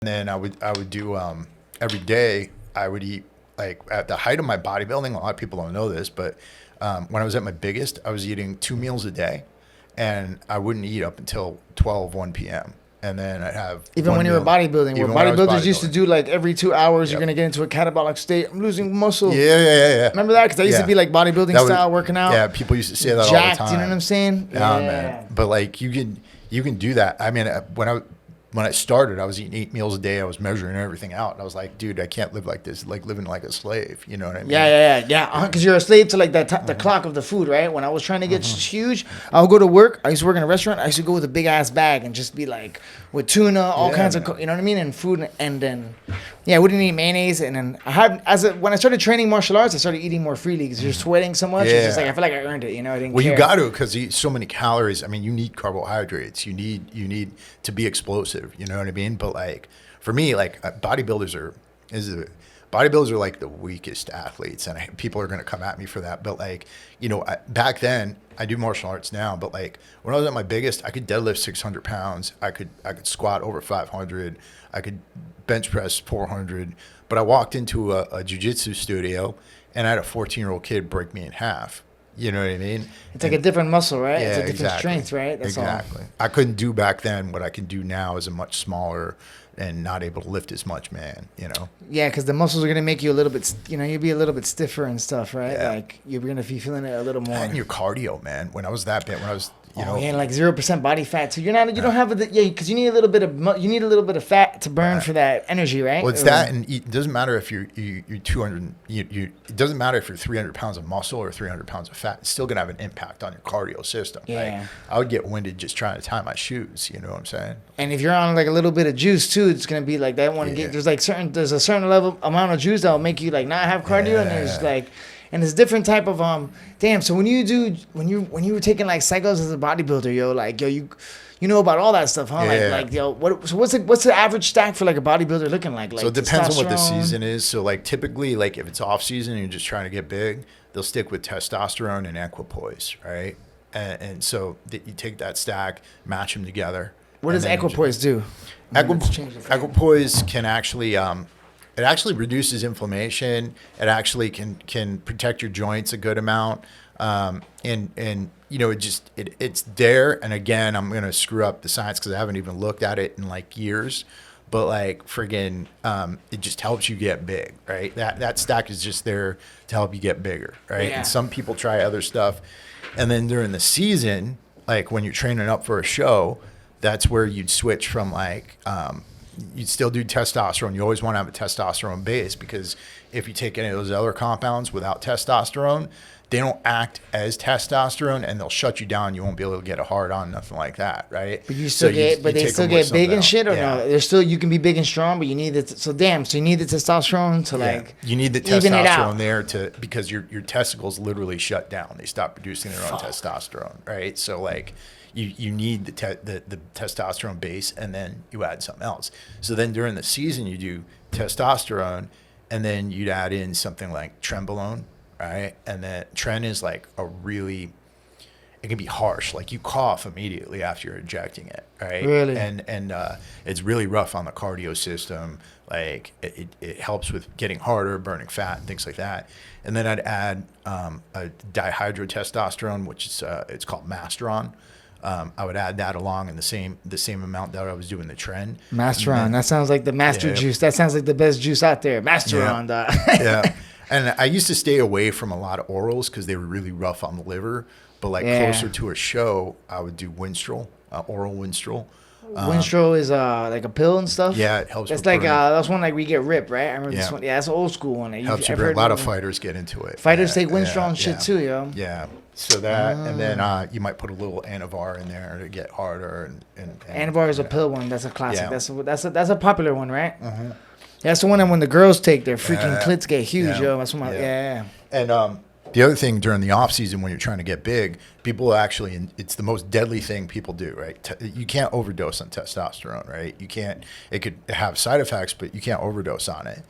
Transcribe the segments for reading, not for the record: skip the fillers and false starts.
then I would do every day. I would eat, like, at the height of my bodybuilding. A lot of people don't know this, but when I was at my biggest, I was eating 2 meals a day, and I wouldn't eat up until 1 p.m. And then I'd have even when you were bodybuilding, where bodybuilders used to do like every 2 hours, you're gonna get into a catabolic state. I'm losing muscle. Yeah. Remember that? Because I used to be like bodybuilding style, working out. Yeah, people used to say that jacked, all the time. You know what I'm saying? Yeah, man. But like you can do that. I mean, when I started, I was eating 8 meals a day. I was measuring everything out. And I was like, dude, I can't live like this. Like living like a slave. You know what I mean? Yeah. Because you're a slave to like the clock of the food, right? When I was trying to get huge, I would go to work. I used to work in a restaurant. I used to go with a big ass bag and just be like with tuna, all kinds of, you know what I mean? And food. And then, I wouldn't eat mayonnaise. And then when I started training martial arts, I started eating more freely because you're sweating so much. It's just like, I feel like I earned it. You know, I didn't care. You got to, because you eat so many calories. I mean, you need carbohydrates. You need to be explosive. You know what I mean? But like for me, like bodybuilders are like the weakest athletes, and people are going to come at me for that. But like, back then, I do martial arts now, but like when I was at my biggest, I could deadlift 600 pounds. I could squat over 500. I could bench press 400. But I walked into a jiu-jitsu studio, and I had a 14-year-old kid break me in half. You know what I mean? It's like a different muscle, right? Yeah, it's a different strength, right? That's exactly. I couldn't do back then what I can do now as a much smaller and not able to lift as much man, Yeah, because the muscles are going to make you a little bit, you'll be a little bit stiffer and stuff, right? Yeah. Like you're going to be feeling it a little more. And your cardio, man. When I was that big, like 0% body fat. So you don't have because you need a little bit of fat to burn for that energy, right? Well, it's that, and it doesn't matter if you're 200. It doesn't matter if you're 300 pounds of muscle or 300 pounds of fat. It's still gonna have an impact on your cardio system. Yeah. Like, I would get winded just trying to tie my shoes. You know what I'm saying? And if you're on like a little bit of juice too, it's gonna be like that one. Yeah. There's a certain level amount of juice that will make you like not have cardio, and there's like. And it's a different type of So when you were taking like cycles as a bodybuilder, like you know about all that stuff, huh? Yeah. What's the average stack for like a bodybuilder looking like? So it depends on what the season is. So like typically, like if it's off season and you're just trying to get big, they'll stick with testosterone and equipoise, right? And so you take that stack, match them together. What does equipoise do? Equipoise can actually it actually reduces inflammation. It actually can protect your joints a good amount. It's there. And again, I'm going to screw up the science because I haven't even looked at it in like years. But like friggin', it just helps you get big, right? That stack is just there to help you get bigger, right? Yeah. And some people try other stuff. And then during the season, like when you're training up for a show, that's where you'd switch from like, you'd still do testosterone. You always want to have a testosterone base because if you take any of those other compounds without testosterone, they don't act as testosterone and they'll shut you down. You won't be able to get a hard on, nothing like that, right? But they still get big and shit, or no? They're still, you can be big and strong, but you need it. So you need the testosterone to like you need the testosterone there because your testicles literally shut down. They stop producing their own testosterone, right? So like. You need the testosterone base, and then you add something else. So then during the season, you do testosterone, and then you'd add in something like trenbolone, right? And then tren is like it can be harsh. Like you cough immediately after you're injecting it, right? Really? And it's really rough on the cardio system. Like it helps with getting harder, burning fat, and things like that. And then I'd add a dihydrotestosterone, which is it's called Masteron. I would add that along in the same amount that I was doing the tren. Masteron. That sounds like the master juice. That sounds like the best juice out there. Masteron. Yeah. And I used to stay away from a lot of orals because they were really rough on the liver. But like closer to a show, I would do Winstrol, oral Winstrol. Winstrol is like a pill and stuff. Yeah, it helps. That's like that's one like we get ripped, right? I remember this one. Yeah, that's an old school one. Helps you. A lot of fighters get into it. Fighters take Winstrol and shit too, yo. Yeah. So that, and then you might put a little Anavar in there to get harder. And Anavar is a pill one. That's a classic. Yeah. That's a popular one, right? Mm-hmm. That's the one that when the girls take, their freaking clits get huge, yo. That's what And the other thing during the off season when you're trying to get big, people actually, it's the most deadly thing people do, right? You can't overdose on testosterone, right? You can't. It could have side effects, but you can't overdose on it.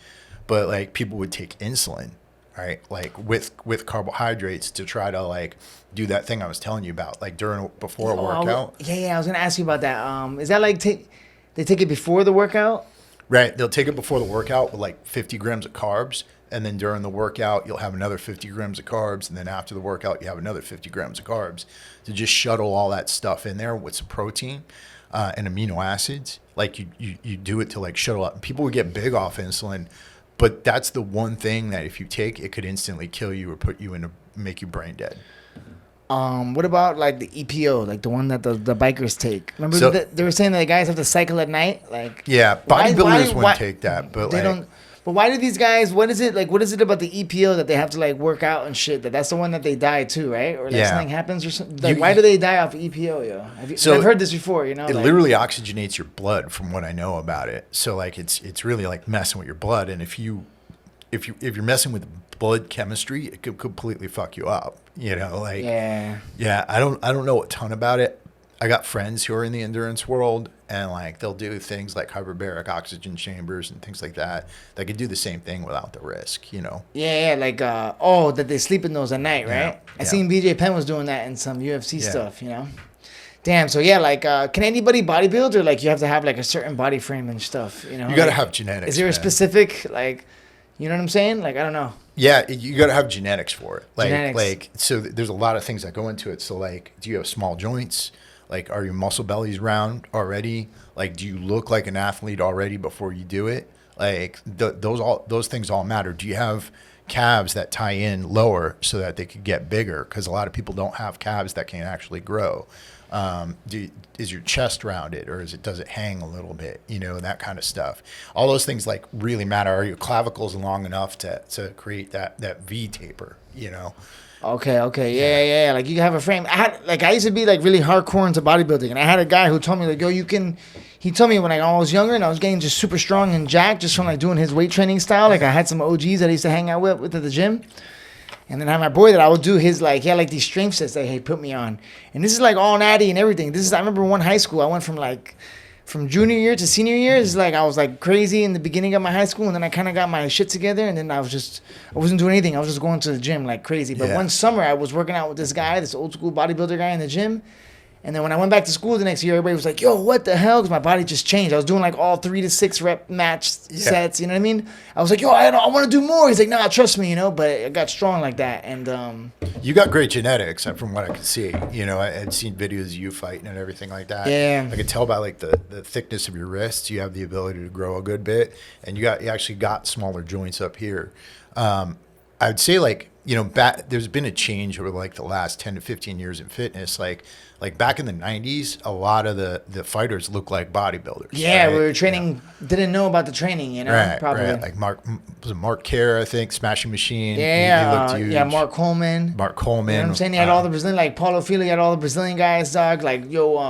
But like people would take insulin. Right, like with carbohydrates to try to like do that thing I was telling you about, like before a workout. Yeah, I was gonna ask you about that. Is that like they take it before the workout? Right. They'll take it before the workout with like 50 grams of carbs. And then during the workout, you'll have another 50 grams of carbs. And then after the workout, you have another 50 grams of carbs to just shuttle all that stuff in there with some protein and amino acids. Like you do it to like shuttle up. People would get big off insulin, but that's the one thing that if you take, it could instantly kill you or put you in make you brain dead. What about like the EPO, like the one that the bikers take? Remember they were saying that the guys have to cycle at night, like yeah, bodybuilders wouldn't take that, but they like, don't. But why do these guys? What is it like? What is it about the EPO that they have to like work out and shit? That's the one that they die too, right? Or like something happens or something. Like why do they die off EPO, yo? I've heard this before, you know. It literally oxygenates your blood, from what I know about it. So like it's really like messing with your blood, and if you're messing with blood chemistry, it could completely fuck you up. You know, like yeah. I don't know a ton about it. I got friends who are in the endurance world, and like they'll do things like hyperbaric oxygen chambers and things like that. They could do the same thing without the risk, you know. Yeah, like that they sleep in those at night, right? I seen BJ Penn was doing that in some UFC stuff, you know. Damn, so yeah, like can anybody bodybuild, or like you have to have like a certain body frame and stuff, you know? You got to like, have genetics. Is there a specific like, you know what I'm saying? Like I don't know. Yeah, you got to have genetics for it. Genetics. So there's a lot of things that go into it. So like, do you have small joints? Like, are your muscle bellies round already? Like, do you look like an athlete already before you do it? Like, those things all matter. Do you have calves that tie in lower so that they could get bigger? Because a lot of people don't have calves that can actually grow. Is your chest rounded, or does it hang a little bit? You know, that kind of stuff. All those things like really matter. Are your clavicles long enough to create that V taper? You know. Okay, yeah. Like you have a frame. I used to be like really hardcore into bodybuilding, and I had a guy who told me like, yo, he told me when I was younger and I was getting just super strong and jacked just from like doing his weight training style. Like I had some OGs that I used to hang out with at the gym, and then I had my boy that I would do his like, he had like these strength sets that he put me on, and this is like all natty and everything. I remember one high school I went from junior year to senior year. Is like I was like crazy in the beginning of my high school, and then I kind of got my shit together, and then I wasn't doing anything. I was just going to the gym like crazy. But one summer I was working out with this guy, this old school bodybuilder guy in the gym. And then when I went back to school the next year, everybody was like, yo, what the hell? Because my body just changed. I was doing like all 3 to 6 rep match sets, you know what I mean? I was like, yo, I want to do more. He's like, nah, trust me, you know? But I got strong like that. And you got great genetics from what I could see. You know, I had seen videos of you fighting and everything like that. Yeah. I could tell by like the thickness of your wrists, you have the ability to grow a good bit. And you actually got smaller joints up here. I would say like, you know, there's been a change over like the last 10 to 15 years in fitness. Like back in the 90s, a lot of the fighters looked like bodybuilders. Yeah, right? we were training, didn't know about the training, you know, right, probably. Right. Like Mark Kerr, I think, Smashing Machine. Yeah, he looked huge. Yeah, Mark Coleman. You know what I'm saying? He had all the Brazilian, like Paulo Filho, he had all the Brazilian guys, dog. Like,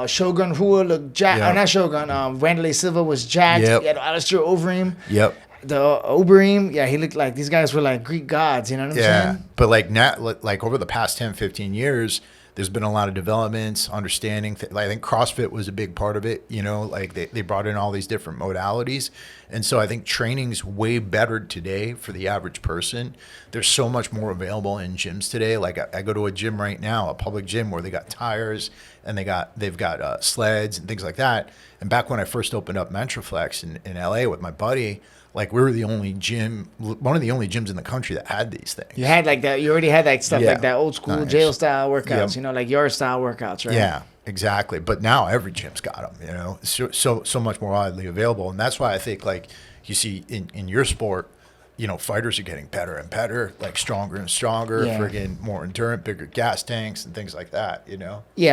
Shogun Rua looked jacked. Yep. Not Shogun, Wanderlei Silva was jacked. Yep. He had Alistair Overeem. Yep. The Obereem, he looked like these guys were like Greek gods, you know what I'm saying? But like now, like over the past 10, 15 years, there's been a lot of developments, understanding. I think CrossFit was a big part of it. You know, like they brought in all these different modalities. And so I think training's way better today for the average person. There's so much more available in gyms today. Like I go to a gym right now, a public gym where they got tires and they've got sleds and things like that. And back when I first opened up Mentraflex in LA with my buddy, like we were the only gym, one of the only gyms in the country that had these things. You had like that. You already had like stuff like that old school Nice. jail style workouts. Yep. You know, like your style workouts, right? Yeah, exactly. But now every gym's got them. You know, so much more widely available, and that's why I think like you see in your sport, you know, fighters are getting better and better, like stronger and stronger, friggin' more endurance, bigger gas tanks, and things like that. You know. Yeah.